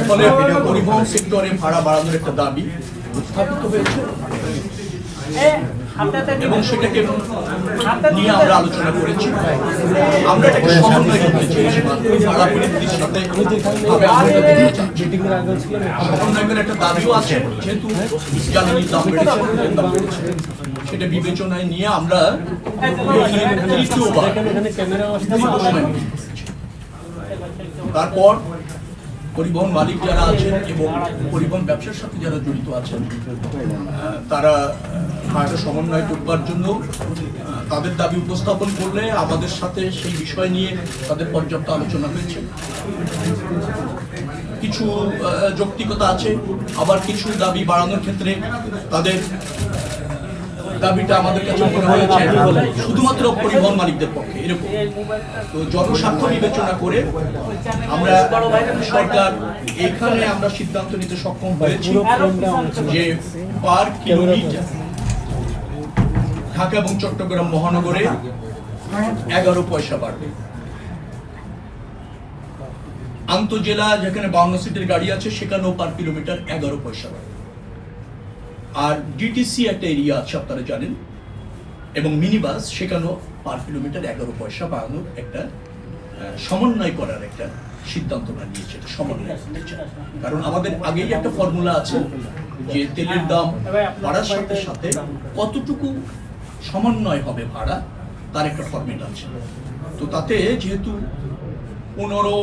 ফলে পরিবহন সেক্টরে ভাড়া বাড়ানোর একটা দাবি উত্থাপিত হয়েছে এবং সেটাকে নিয়ে আমরা আলোচনা করেছি। আমরা এটাকে সমন্বয় করতে চেয়েছি, ভাড়া পরিস্থিতির সাথে সমন্বয় একটা দাবিও আছে, যেহেতু জ্বালানির দাম বেড়েছে, সেটা বিবেচনায় নিয়ে আমরা তারপর পরিবহন মালিক যারা আছেন এবং পরিবহন ব্যবসার সাথে যারা জড়িত আছেন তারা ভাড়া সমন্বয় করবার জন্য তাদের দাবি উপস্থাপন করলে আমাদের সাথে সেই বিষয় নিয়ে তাদের পর্যাপ্ত আলোচনা হয়েছে। কিছু যৌক্তিকতা আছে, আবার কিছু দাবি বাড়ানোর ক্ষেত্রে তাদের দাবিটা আমাদের কাছে মনে হয়েছে শুধুমাত্র পরিবহন মালিকদের পক্ষে এরকম। তো জনস্বার্থ বিবেচনা করে আমরা সরকার এখানে আমরা সিদ্ধান্ত নিতে সক্ষম হয়েছি যে পার কিলোমিটার ঢাকা এবং চট্টগ্রাম মহানগরে 11 পয়সা বাড়বে। আন্তঃজেলা যেখানে 52 সিটের গাড়ি আছে সেখানেও পার কিলোমিটার 11 পয়সা বাড়বে। আর ডিটিসি একটা এরিয়া আছে আপনারা জানেন, এবং মিনি বাস সেখানেও পার কিলোমিটার 11 পয়সা বাড়ানোর একটা সমন্বয় করার একটা সিদ্ধান্ত নিয়েছে। সমন্বয়, কারণ আমাদের আগেই একটা ফর্মুলা আছে যে তেলের দাম বাড়ার সাথে সাথে কতটুকু সমন্বয় হবে ভাড়া, তার একটা ফর্মেট আছে। তো তাতে যেহেতু 15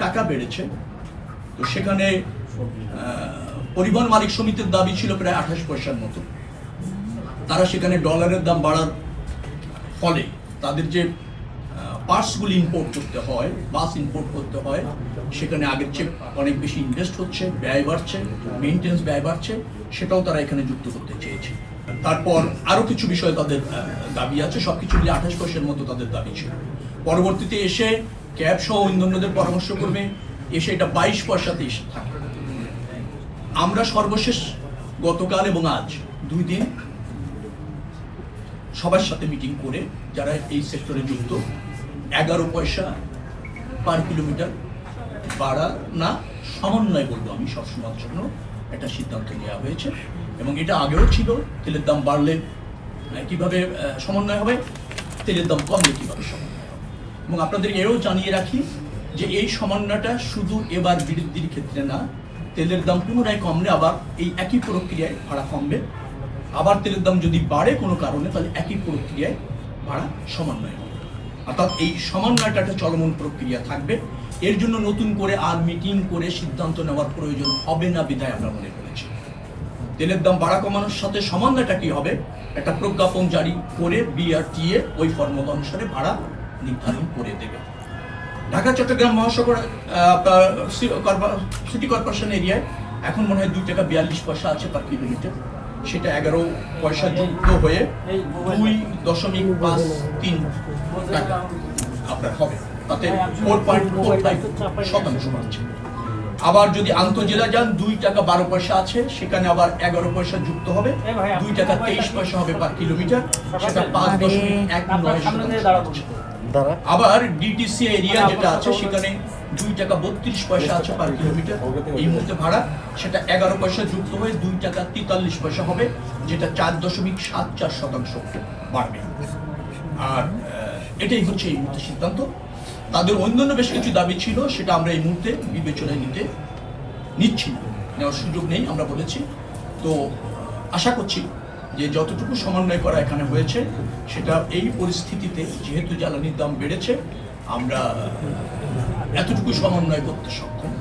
টাকা বেড়েছে, তো সেখানে পরিবহন মালিক সমিতির দাবি ছিল প্রায় 28 পয়সার মতো। তারা সেখানে ডলারের দাম বাড়ার ফলে তাদের যে পার্টসগুলি ইম্পোর্ট করতে হয়, বাস ইম্পোর্ট করতে হয়, সেখানে আগের চেয়ে অনেক বেশি ইনভেস্ট হচ্ছে, ব্যয় বাড়ছে, মেইনটেন্স ব্যয় বাড়ছে, সেটাও তারা এখানে যুক্ত করতে চেয়েছে। তারপর আরো কিছু বিষয় তাদের দাবি আছে, সবকিছু মিলে 28 পয়সার মতো তাদের দাবি ছিল। পরবর্তীতে এসে ক্যাব সহ অন্যান্যদের পরামর্শ করবে, এসে এটা 22 পয়সাতে এসে থাকে। আমরা সর্বশেষ গতকাল এবং আজ 2 দিন সবার সাথে মিটিং করে যারা এই সেক্টরে যুক্ত 11 পয়সা পার কিলোমিটার বাড়া না সমন্বয় বলবো আমি সবসময়ের জন্য একটা সিদ্ধান্ত নেওয়া হয়েছে। এবং এটা আগেও ছিল, তেলের দাম বাড়লে কিভাবে সমন্বয় হবে, তেলের দাম কমলে কিভাবে সমন্বয় হবে। এবং আপনাদের এও জানিয়ে রাখি যে এই সমন্বয়টা শুধু এবার বৃদ্ধির ক্ষেত্রে না, তেলের দাম পুনরায় কমলে আবার এই একই প্রক্রিয়ায় ভাড়া কমবে। আবার তেলের দাম যদি বাড়ে কোনো কারণে, তাহলে একই প্রক্রিয়ায় ভাড়া সমন্বয় হবে। অর্থাৎ এই সমন্বয়টা একটা চলমান প্রক্রিয়া থাকবে। এর জন্য নতুন করে আর মিটিং করে সিদ্ধান্ত নেওয়ার প্রয়োজন হবে না বিধায় আমরা মনে করেছি। তেলের দাম বাড়া কমানোর সাথে সমন্বয়টা কি হবে, একটা প্রজ্ঞাপন জারি করে বিআরটিএ ওই ফর্মুলা অনুসারে ভাড়া নির্ধারণ করে দেবে। ঢাকা চট্টগ্রাম মহাসাগর সিটি কর্পোরেশন এরিয়ায় এখন মনে হয় 2 টাকা 42 পয়সা আছে পার কিলোমিটার, সেটা 11 পয়সা যুক্ত হয়ে 2.53 টাকা আপনার হবে, তাতে 4.45% বাড়ছে। আবার যদি আন্তঃজেলা যান 2 টাকা 12 পয়সা আছে, সেখানে আবার 11 পয়সা যুক্ত হবে, 2 টাকা 23 পয়সা হবে পার কিলোমিটার, সেটা 5.19%। আবার ডিটিসি এরিয়া যেটা আছে সেখানে 2 টাকা 32 পয়সা আছে পার কিলোমিটার এই মুহূর্তে ভাড়া, সেটা 11 পয়সা যুক্ত হয়ে 2 টাকা 43 পয়সা হবে, যেটা 4.74% বাড়বে। আর এটাই হচ্ছে এই মুহূর্তে সিদ্ধান্ত। তাদের অন্যান্য বেশ কিছু দাবি ছিল, সেটা আমরা এই মুহূর্তে বিবেচনায় নিচ্ছি না, নেওয়ার সুযোগ নেই আমরা বলেছি। তো আশা করছি যে যতটুকু সমন্বয় করা এখানে হয়েছে, সেটা এই পরিস্থিতিতে যেহেতু জ্বালানির দাম বেড়েছে, আমরা এতটুকু সমন্বয় করতে সক্ষম।